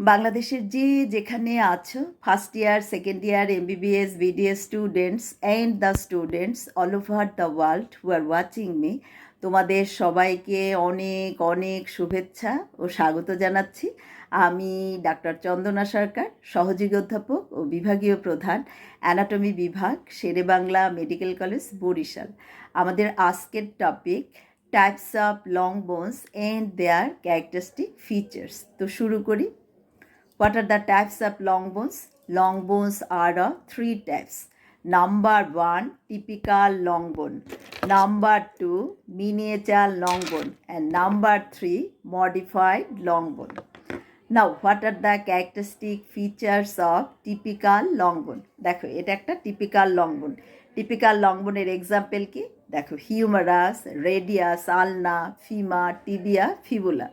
বাংলাদেশের যেখানে আছো, first year, second year, MBBS, BDS students and the students all over the world who are watching me, তোমাদের সবাইকে অনেক অনেক শুভেচ্ছা ও স্বাগত জানাচ্ছি। আমি ডাক্তার চন্দনা সরকার, সহযোগী অধ্যাপক ও বিভাগীয় প্রধান, অ্যানাটমি বিভাগ, শেরেবাংলা মেডিকেল কলেজ, বরিশাল। আমাদের আজকের topic types of long bones and their characteristic features. তো শুরু করি। What are the types of long bones? Long bones are of three types. Number one, typical long bone. Number two, miniature long bone. And number three, modified long bone. Now, what are the characteristic features of typical long bone? দেখো, এটা একটা typical long bone. Typical long bone এর example কি? দেখো, humerus, radius, ulna, femur, tibia, fibula.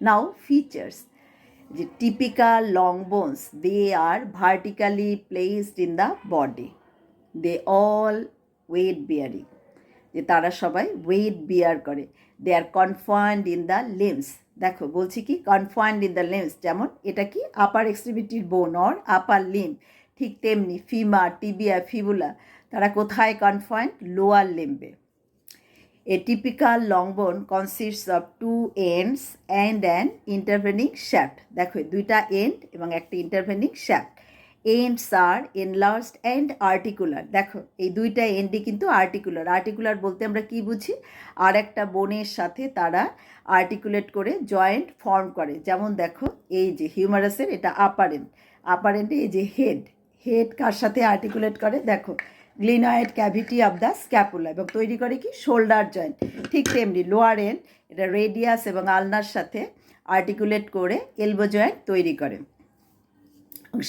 Now, features. The typical long bones, they are vertically placed in the body. They all weight bearing. যে তারা সবাই wait বিয়ার করে। দে আর confined in the limbs. দেখো বলছি কি, কনফাইন্ড ইন দ্য লিম্বস, যেমন এটা কি আপার এক্সট্রিমিটির বোন অর আপার লিম্ব, ঠিক তেমনি ফিমার, টিবিয়া, ফিবুলা, তারা কোথায় কনফাইন্ড? লোয়ার লিম্বে। A typical long bone consists of two ends and an intervening shaft. দেখো দুইটা এন্ড এবং একটা ইন্টারভেনিং শ্যাফট। এন্ডস আর এনলার্জড অ্যান্ড আর্টিকুলার। দেখো এই দুইটা এন্ডই কিন্তু আর্টিকুলার। আর্টিকুলার বলতে আমরা কি বুঝি? আর একটা বোনের সাথে তারা আর্টিকুলেট করে জয়েন্ট ফর্ম করে। যেমন দেখো এই যে হিউমারাসের এটা আপার এন্ড, আপার এন্ডে এই যে হেড, হেড কার সাথে আর্টিকুলেট করে? দেখো গ্লিনয়েড ক্যাভিটি অফ দ্য স্ক্যাপুলা, এবং তৈরি করে কি শোল্ডার জয়েন্ট। ঠিক তেমনি লোয়ার এন্ড এটা রেডিয়াস এবং আলনার সাথে আর্টিকুলেট করে এলবো জয়েন্ট তৈরি করে।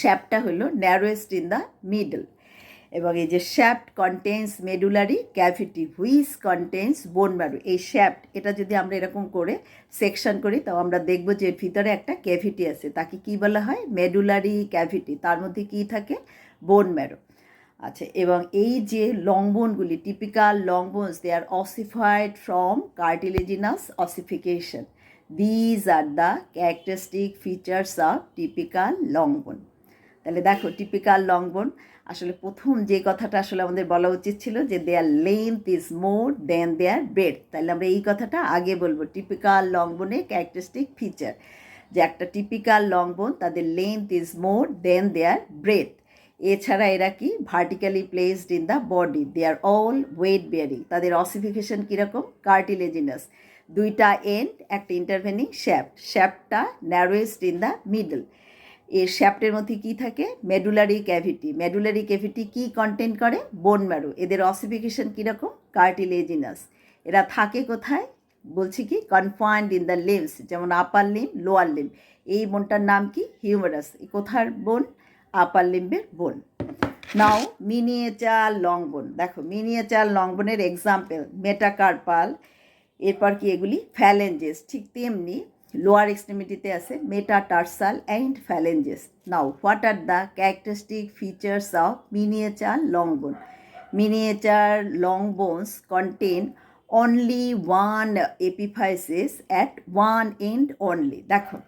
শ্যাফটটা হলো ন্যারোয়েস্ট ইন দ্য মিডল, এবং এই যে shaft contains medullary cavity which contains bone marrow. এই শ্যাফট এটা যদি আমরা এরকম করে সেকশন করি, তাও আমরা দেখব যে এর ভিতরে একটা ক্যাভিটি আছে, তাকে কি বলা হয়? Medullary cavity. তার মধ্যে কি থাকে? Bone marrow. আচ্ছা, এবং এই যে লং বোনগুলি, typical long bones, they are ossified from cartilaginous ossification. These are the characteristic features of typical long bone. তাহলে দেখো টিপিক্যাল লং বোন, আসলে প্রথম যে কথাটা আসলে আমাদের বলা উচিত ছিল যে their length is more than their breadth. তাহলে আমরা এই কথাটা আগে বলবো, টিপিক্যাল লং বোনের ক্যারেক্টারিস্টিক ফিচার, যে একটা টিপিক্যাল লং বোন তাদের length is more than their breadth. এছাড়া এরা কি vertically placed in the body, they are all weight bearing. তাদের অসিফিকেশন কীরকম? কার্টিলেজিনাস, দুইটা এন্ড, একটা ইন্টারভেনিং শ্যাফট, শ্যাফটটা ন্যারোয়েস্ট ইন দ্য মিডল। এর শ্যাফটের মধ্যে কি থাকে? Medullary cavity. মেডুলারি ক্যাভিটি কি কন্টেন্ট করে? Bone marrow. এদের অসিফিকেশন কীরকম? কার্টিলেজিনাস। এরা থাকে কোথায়? বলছি কি কনফাইন্ড ইন দ্য লিম্বস, যেমন আপার লিম্ব, লোয়ার লিম্ব। এই বোনটার নাম কি? হিউমারাস। কোথার বোন? আপার লিম্বের বোন। নাও মিনিয়েচার লং বোন। দেখো মিনিয়েচার লং বোনের এক্সাম্পল মেটাকার্পাল, এরপর কি এগুলি ফ্যালেঞ্জেস, ঠিক তেমনি লোয়ার এক্সট্রিমিটিতে আছে metatarsal and phalanges. Now what are the characteristic features of miniature long bone? Miniature long bones contain only one epiphysis at one end only. দেখো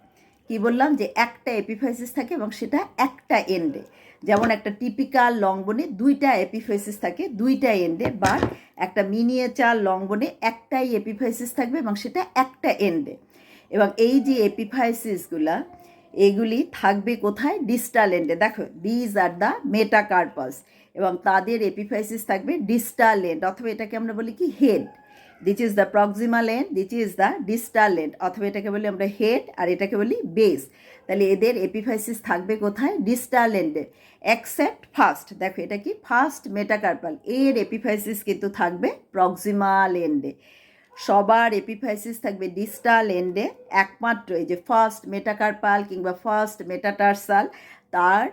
কি বললাম, যে একটা এপিফাইসিস থাকে এবং সেটা একটা এন্ডে। যেমন একটা টিপিক্যাল লং বোনে দুইটা এপিফাইসিস থাকে দুইটা এন্ডে, বা একটা মিনিয়েচার লং বোনে একটাই এপিফাইসিস থাকবে এবং সেটা একটা এন্ডে। এবং এই যে এপিফাইসিসগুলা, এগুলি থাকবে কোথায়? ডিস্টাল এন্ডে। দেখো দিজ আর দ্য মেটাকার্পাস, এবং তাদের এপিফাইসিস থাকবে ডিস্টাল এন্ড, অথবা এটাকে আমরা বলি কি head. This is the proximal end, this is the distal end, অথবা এটাকে বলি আমরা হেড আর এটাকে বলি বেস। তাহলে এদের এপিফাইসিস থাকবে কোথায়? ডিস্টাল এন্ডে, এক্সেপ্ট ফার্স্ট। দেখো এটা কি ফার্স্ট মেটাকার্পাল, এর এপিফাইসিস কিন্তু থাকবে প্রক্সিমাল এন্ডে। সবার এপিফাইসিস থাকবে ডিস্টাল এন্ডে, একমাত্র এই যে ফার্স্ট মেটাকার্পাল কিংবা ফার্স্ট মেটাটার্সাল, তার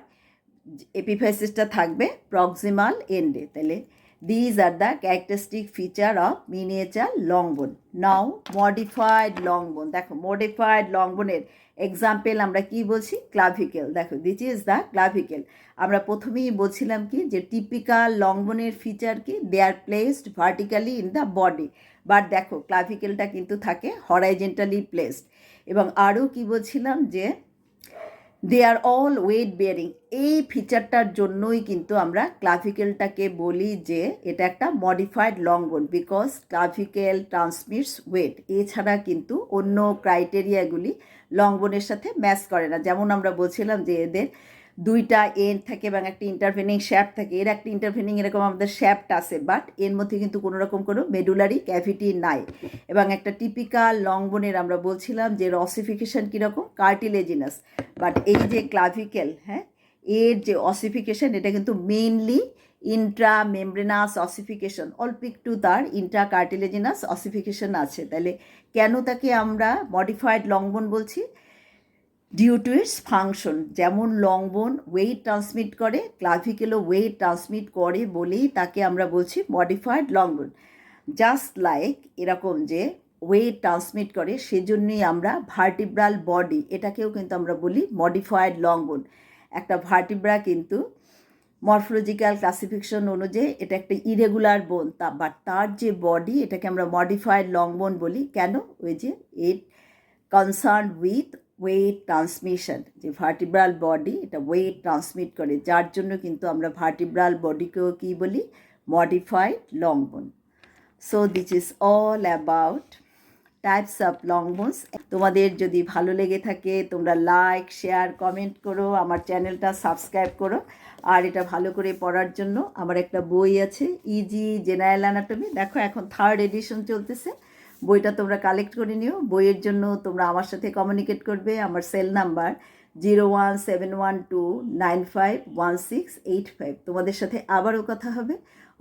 এপিফাইসিসটা থাকবে প্রক্সিমাল এন্ডে। তাহলে these are the characteristic feature of miniature long bone. Now modified long bone. দেখো modified long bone এর এক্সাম্পল আমরা কি বলছি? ক্লাভিকেল। দেখো দিস ইজ দ্য ক্লাভিকেল। আমরা প্রথমেই বলছিলাম কি যে টিপিক্যাল লং বোনের ফিচার কি? They are placed vertically in the body, but দেখো ক্লাভিকেলটা কিন্তু থাকে হরাইজেন্টালি প্লেসড। এবং আরও কি বলছিলাম, যে দে আর অল ওয়েট বেয়ারিং। এই ফিচারটার জন্যই কিন্তু আমরা ক্লাভিকেলটাকে বলি যে এটা একটা মডিফাইড লং বোন, বিকজ ক্লাভিকেল ট্রান্সমিটস ওয়েট। এছাড়া কিন্তু অন্য ক্রাইটেরিয়াগুলি লং বোনের সাথে ম্যাচ করে না। যেমন আমরা বলছিলাম যে এদের দুইটা এন্ড থাকে এবং একটা ইন্টারভেনিং শ্যাফট থাকে। এর একটা ইন্টারভেনিং এরকম আমাদের শ্যাফট আছে, বাট এর মধ্যে কিন্তু কোনো রকম কোনো মেডুলারি ক্যাভিটি নাই। এবং একটা টিপিক্যাল লং বোনের আমরা বলছিলাম যে অসিফিকেশন কীরকম, কার্টিলেজিনাস। বাট এই যে ক্লাভিকেল, হ্যাঁ, এর যে অসিফিকেশন এটা কিন্তু মেইনলি ইন্ট্রা মেমব্রেনাস অসিফিকেশন, অল্প একটু তার ইন্ট্রা কার্টিলেজিনাস অসিফিকেশন আছে। তাহলে কেন তাকে আমরা মডিফাইড লং বোন বলছি? Due to its function. যেমন লং বোন ওয়েট ট্রান্সমিট করে, ক্লাভিকেলও ওয়েট ট্রান্সমিট করে বলেই তাকে আমরা বলছি modified long bone. Just like এরকম যে ওয়েট ট্রান্সমিট করে, সেজন্যই আমরা ভার্টিব্রাল বডি এটাকেও কিন্তু আমরা বলি মডিফাইড লং বোন। একটা ভার্টিব্রা কিন্তু মরফোলজিক্যাল ক্লাসিফিকেশন অনুযায়ী এটা একটা ইরেগুলার বোন, বাট তার যে বডি এটাকে আমরা মডিফাইড লং বোন বলি। কেন? ওই যে ইট কনসার্ন উইথ ওয়েট ট্রান্সমিশন, যে ভার্টিব্রাল বডি এটা ওয়েট ট্রান্সমিট করে, যার জন্য কিন্তু আমরা ভার্টিব্রাল বডিকেও কী বলি? মডিফাইড লং বোন। So this is all about types of long bones. তোমাদের যদি ভালো লেগে থাকে তোমরা লাইক, শেয়ার, কমেন্ট করো, আমার চ্যানেলটা সাবস্ক্রাইব করো। আর এটা ভালো করে পড়ার জন্য আমার একটা বই আছে, ইজি জেনারেল অ্যানাটমি। দেখো এখন 3rd এডিশন চলতেছে, বইটা তোমরা কালেক্ট করে নিও। বইয়ের জন্য তোমরা আমার সাথে কমিউনিকেট করবে। আমার সেল নাম্বার 01712951685। তোমাদের সাথে আবারও কথা হবে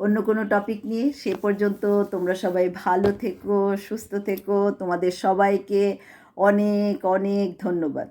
অন্য কোনো টপিক নিয়ে। সে পর্যন্ত তোমরা সবাই ভালো থেকো, সুস্থ থেকো। তোমাদের সবাইকে অনেক অনেক ধন্যবাদ।